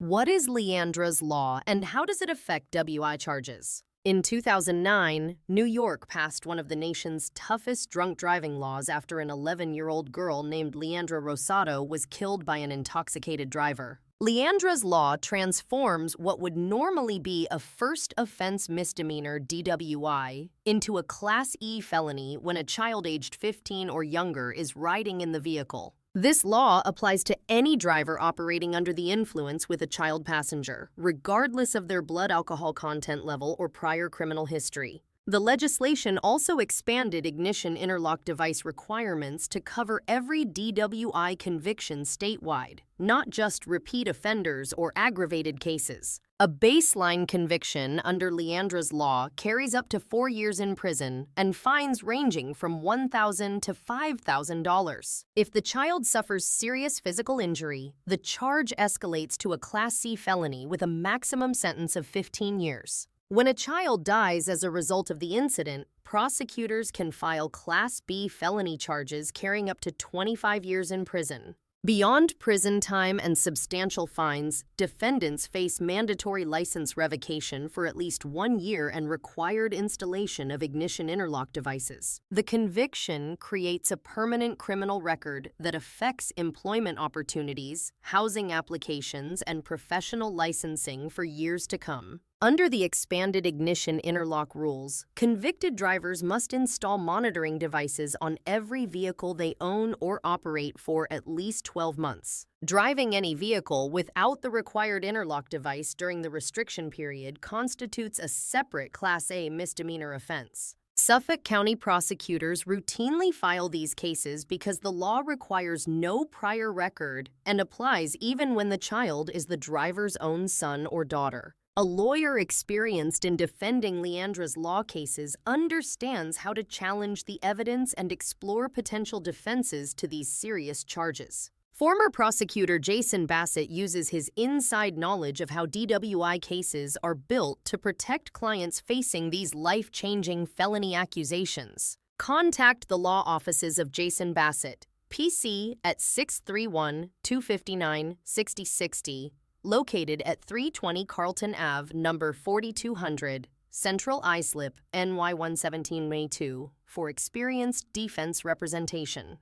What is Leandra's Law and how does it affect WI charges? In 2009, New York passed one of the nation's toughest drunk driving laws after an 11-year-old girl named Leandra Rosado was killed by an intoxicated driver. Leandra's Law transforms what would normally be a first offense misdemeanor DWI into a Class E felony when a child aged 15 or younger is riding in the vehicle. This law applies to any driver operating under the influence with a child passenger, regardless of their blood alcohol content level or prior criminal history. The legislation also expanded ignition interlock device requirements to cover every DWI conviction statewide, not just repeat offenders or aggravated cases. A baseline conviction under Leandra's Law carries up to 4 years in prison and fines ranging from $1,000 to $5,000. If the child suffers serious physical injury, the charge escalates to a Class C felony with a maximum sentence of 15 years. When a child dies as a result of the incident, prosecutors can file Class B felony charges carrying up to 25 years in prison. Beyond prison time and substantial fines, defendants face mandatory license revocation for at least 1 year and required installation of ignition interlock devices. The conviction creates a permanent criminal record that affects employment opportunities, housing applications, and professional licensing for years to come. Under the expanded ignition interlock rules, convicted drivers must install monitoring devices on every vehicle they own or operate for at least 12 months. Driving any vehicle without the required interlock device during the restriction period constitutes a separate Class A misdemeanor offense. Suffolk County prosecutors routinely file these cases because the law requires no prior record and applies even when the child is the driver's own son or daughter. A lawyer experienced in defending Leandra's Law cases understands how to challenge the evidence and explore potential defenses to these serious charges. Former prosecutor Jason Bassett uses his inside knowledge of how DWI cases are built to protect clients facing these life-changing felony accusations. Contact the law offices of Jason Bassett, PC at 631-259-6060, located at 320 Carlton Ave, number 4200, Central Islip, NY 117 May 2, for experienced defense representation.